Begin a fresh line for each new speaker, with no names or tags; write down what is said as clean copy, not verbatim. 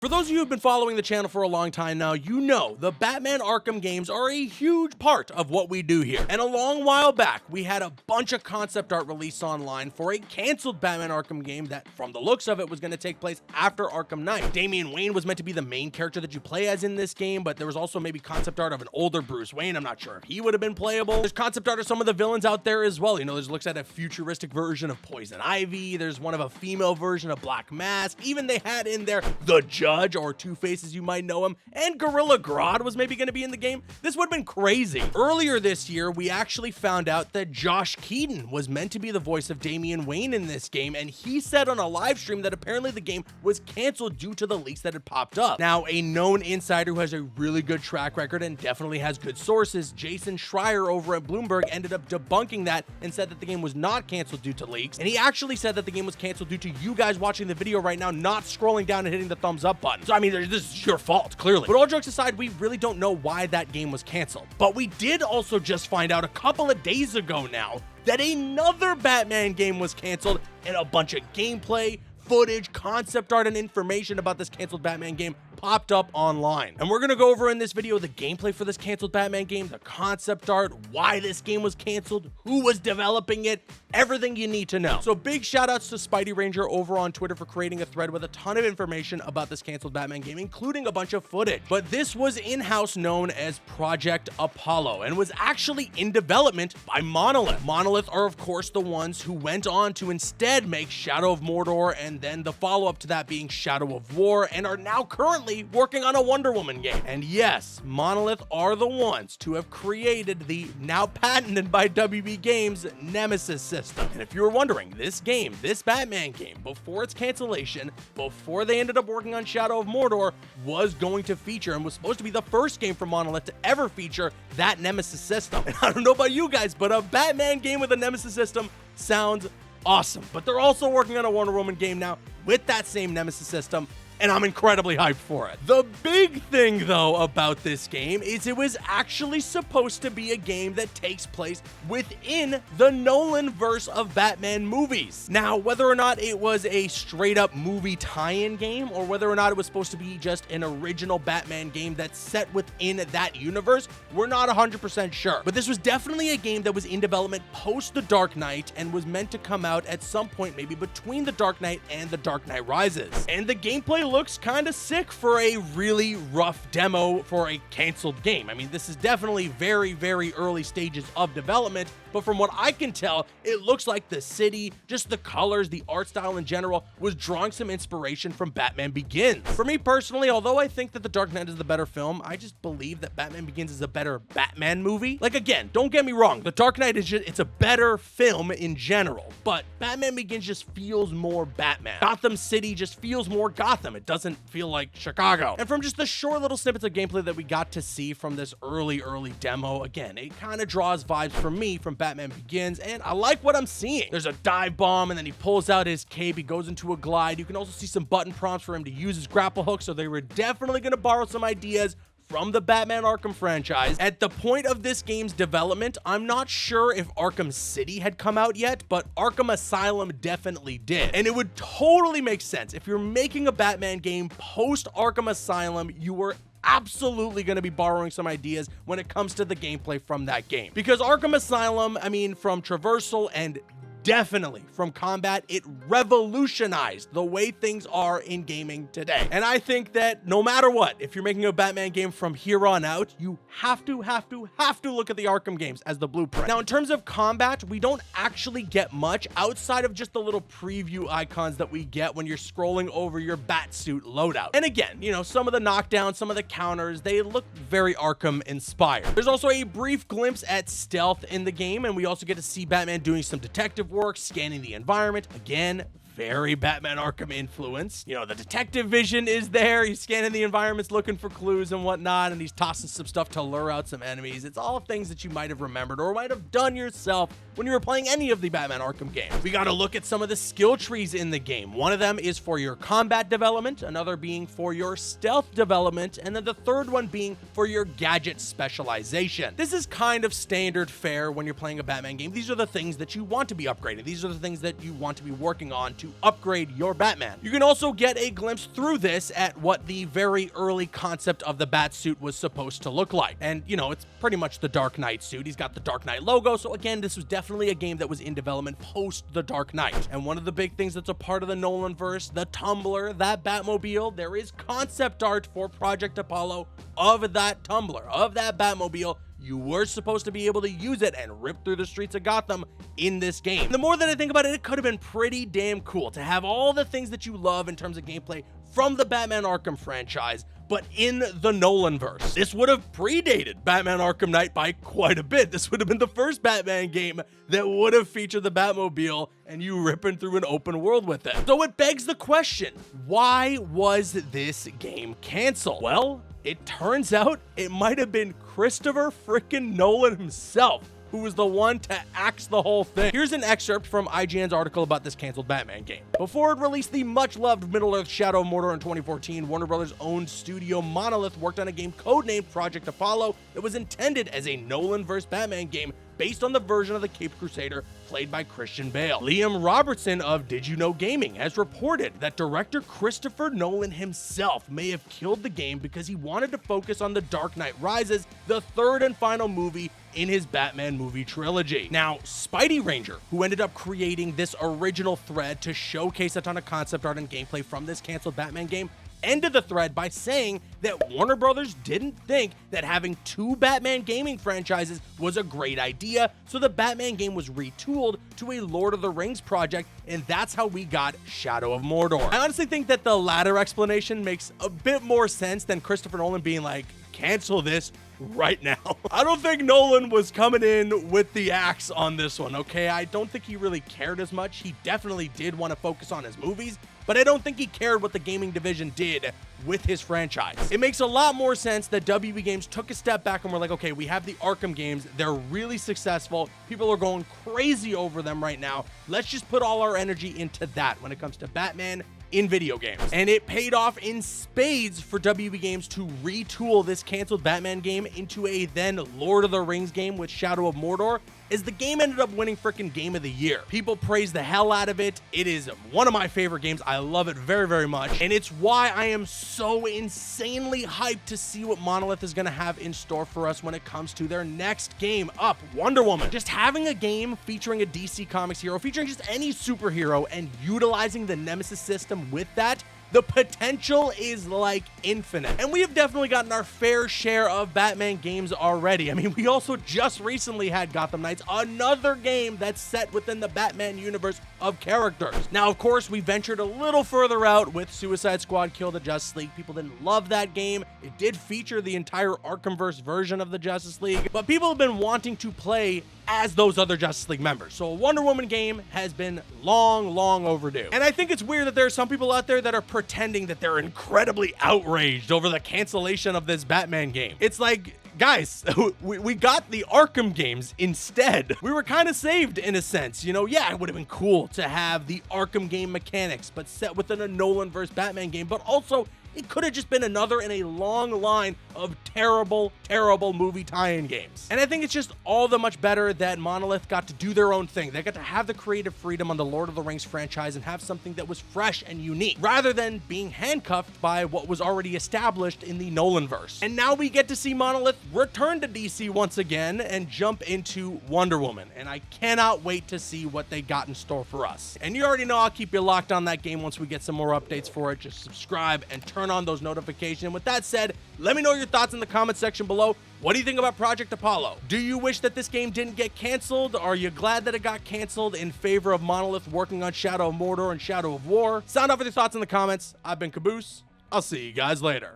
For those of you who've been following the channel for a long time now, you know the Batman Arkham games are a huge part of what we do here. And a long while back, we had a bunch of concept art released online for a canceled Batman Arkham game that, from the looks of it, was going to take place after Arkham Knight. Damian Wayne was meant to be the main character that you play as in this game, but there was also maybe concept art of an older Bruce Wayne. I'm not sure if he would have been playable. There's concept art of some of the villains out there as well. You know, there's looks at a futuristic version of Poison Ivy. There's one of a female version of Black Mask. Even they had in there the Judge, or Two-Face as you might know him, and Gorilla Grodd was maybe going to be in the game. This would have been crazy. Earlier this year, we actually found out that Josh Keaton was meant to be the voice of Damian Wayne in this game, and he said on a live stream that apparently the game was canceled due to the leaks that had popped up. Now, a known insider who has a really good track record and definitely has good sources, Jason Schreier over at Bloomberg, ended up debunking that and said that the game was not canceled due to leaks, and he actually said that the game was canceled due to you guys watching the video right now not scrolling down and hitting the thumbs up button. So I mean, this is your fault, clearly. But all jokes aside, we really don't know why that game was canceled. But we did also just find out a couple of days ago now that another Batman game was canceled, and a bunch of gameplay, footage, concept art, and information about this canceled Batman game popped up online. And we're gonna go over in this video the gameplay for this canceled Batman game, the concept art, why this game was canceled, who was developing it, everything you need to know. So big shout outs to Spidey Ranger over on Twitter for creating a thread with a ton of information about this canceled Batman game, including a bunch of footage. But this was in-house known as Project Apollo and was actually in development by Monolith. Monolith are of course the ones who went on to instead make Shadow of Mordor, and then the follow-up to that being Shadow of War, and are now currently working on a Wonder Woman game. And yes, Monolith are the ones to have created the now patented by WB Games Nemesis system. And if you were wondering, this game, this Batman game, before its cancellation, before they ended up working on Shadow of Mordor, was going to feature and was supposed to be the first game from Monolith to ever feature that Nemesis system. And I don't know about you guys, but a Batman game with a Nemesis system sounds awesome. But they're also working on a Wonder Woman game now with that same Nemesis system, and I'm incredibly hyped for it. The big thing, though, about this game is it was actually supposed to be a game that takes place within the Nolanverse of Batman movies. Now, whether or not it was a straight-up movie tie-in game, or whether or not it was supposed to be just an original Batman game that's set within that universe, we're not 100% sure. But this was definitely a game that was in development post The Dark Knight and was meant to come out at some point maybe between The Dark Knight and The Dark Knight Rises. And the gameplay looks kind of sick for a really rough demo for a canceled game. I mean, this is definitely very, very early stages of development, but from what I can tell, it looks like the city, just the colors, the art style in general, was drawing some inspiration from Batman Begins. For me personally, although I think that The Dark Knight is the better film, I just believe that Batman Begins is a better Batman movie. Like, again, don't get me wrong, The Dark Knight is just, it's a better film in general, but Batman Begins just feels more Batman. Gotham City just feels more Gotham. It doesn't feel like Chicago. And from just the short little snippets of gameplay that we got to see from this early demo, again, it kind of draws vibes for me from Batman Begins, and I like what I'm seeing. There's a dive bomb, and then he pulls out his cape, he goes into a glide. You can also see some button prompts for him to use his grapple hook, so they were definitely going to borrow some ideas from the Batman Arkham franchise. At the point of this game's development, I'm not sure if Arkham City had come out yet, but Arkham Asylum definitely did. And it would totally make sense. If you're making a Batman game post Arkham Asylum, you were absolutely going to be borrowing some ideas when it comes to the gameplay from that game. Because Arkham Asylum, I mean, from traversal and definitely from combat, it revolutionized the way things are in gaming today. And I think that no matter what, if you're making a Batman game from here on out, you have to look at the Arkham games as the blueprint. Now, in terms of combat, we don't actually get much outside of just the little preview icons that we get when you're scrolling over your Batsuit loadout. And again, you know, some of the knockdowns, some of the counters, they look very Arkham inspired. There's also a brief glimpse at stealth in the game, and we also get to see Batman doing some detective work, scanning the environment. Again, very Batman Arkham influence. You know, the detective vision is there. He's scanning the environments, looking for clues and whatnot, and he's tossing some stuff to lure out some enemies. It's all things that you might have remembered or might have done yourself when you were playing any of the Batman Arkham games. We got to look at some of the skill trees in the game. One of them is for your combat development, another being for your stealth development, and then the third one being for your gadget specialization. This is kind of standard fare when you're playing a Batman game. These are the things that you want to be upgrading. These are the things that you want to be working on to upgrade your Batman. You can also get a glimpse through this at what the very early concept of the Batsuit was supposed to look like. And, you know, it's pretty much the Dark Knight suit. He's got the Dark Knight logo. So again, this was definitely a game that was in development post the Dark Knight. And one of the big things that's a part of the Nolanverse, the Tumbler, that Batmobile, there is concept art for Project Apollo of that Tumbler, of that Batmobile. You were supposed to be able to use it and rip through the streets of Gotham in this game. And the more that I think about it, it could have been pretty damn cool to have all the things that you love in terms of gameplay from the Batman Arkham franchise, but in the Nolanverse. This would have predated Batman Arkham Knight by quite a bit. This would have been the first Batman game that would have featured the Batmobile and you ripping through an open world with it. So it begs the question, why was this game canceled? Well, it turns out it might have been Christopher frickin' Nolan himself who was the one to axe the whole thing. Here's an excerpt from IGN's article about this canceled Batman game. Before it released the much-loved Middle-earth Shadow of Mordor in 2014, Warner Brothers' own studio Monolith worked on a game codenamed Project Apollo that was intended as a Nolanverse Batman game based on the version of the Caped Crusader played by Christian Bale. Liam Robertson of Did You Know Gaming has reported that director Christopher Nolan himself may have killed the game because he wanted to focus on The Dark Knight Rises, the third and final movie in his Batman movie trilogy. Now, Spidey Ranger, who ended up creating this original thread to showcase a ton of concept art and gameplay from this canceled Batman game, ended the thread by saying that Warner Brothers didn't think that having two Batman gaming franchises was a great idea, so the Batman game was retooled to a Lord of the Rings project, and that's how we got Shadow of Mordor. I honestly think that the latter explanation makes a bit more sense than Christopher Nolan being like, cancel this right now. I don't think Nolan was coming in with the axe on this one, okay? I don't think he really cared as much. He definitely did want to focus on his movies, but I don't think he cared what the gaming division did with his franchise. It makes a lot more sense that WB Games took a step back and were like, okay, we have the Arkham games. They're really successful. People are going crazy over them right now. Let's just put all our energy into that when it comes to Batman in video games. And it paid off in spades for WB Games to retool this canceled Batman game into a then Lord of the Rings game with Shadow of Mordor, as the game ended up winning frickin' Game of the Year. People praise the hell out of it. It is one of my favorite games. I love it very, very much. And it's why I am so insanely hyped to see what Monolith is gonna have in store for us when it comes to their next game up, Wonder Woman. Just having a game featuring a DC Comics hero, featuring just any superhero, and utilizing the Nemesis system with that, the potential is like infinite. And we have definitely gotten our fair share of Batman games already. I mean, we also just recently had Gotham Knights, another game that's set within the Batman universe of characters. Now, of course, we ventured a little further out with Suicide Squad Kill the Justice League. People didn't love that game. It did feature the entire Arkhamverse version of the Justice League, but people have been wanting to play as those other Justice League members. So a Wonder Woman game has been long, long overdue. And I think it's weird that there are some people out there that are pretending that they're incredibly outraged over the cancellation of this Batman game. It's like, guys, we got the Arkham games instead. We were kind of saved in a sense, you know? Yeah, it would have been cool to have the Arkham game mechanics, but set within a Nolanverse Batman game, but also it could have just been another in a long line of terrible, terrible movie tie-in games. And I think it's just all the much better that Monolith got to do their own thing. They got to have the creative freedom on the Lord of the Rings franchise and have something that was fresh and unique, rather than being handcuffed by what was already established in the Nolanverse. And now we get to see Monolith return to DC once again and jump into Wonder Woman. And I cannot wait to see what they got in store for us. And you already know I'll keep you locked on that game once we get some more updates for it. Just subscribe and turn on those notifications. And with that said, let me know your thoughts in the comment section below. What do you think about Project Apollo? Do you wish that this game didn't get canceled? Are you glad that it got canceled in favor of Monolith working on Shadow of Mordor and Shadow of War? Sound off with your thoughts in the comments. I've been Caboose. I'll see you guys later.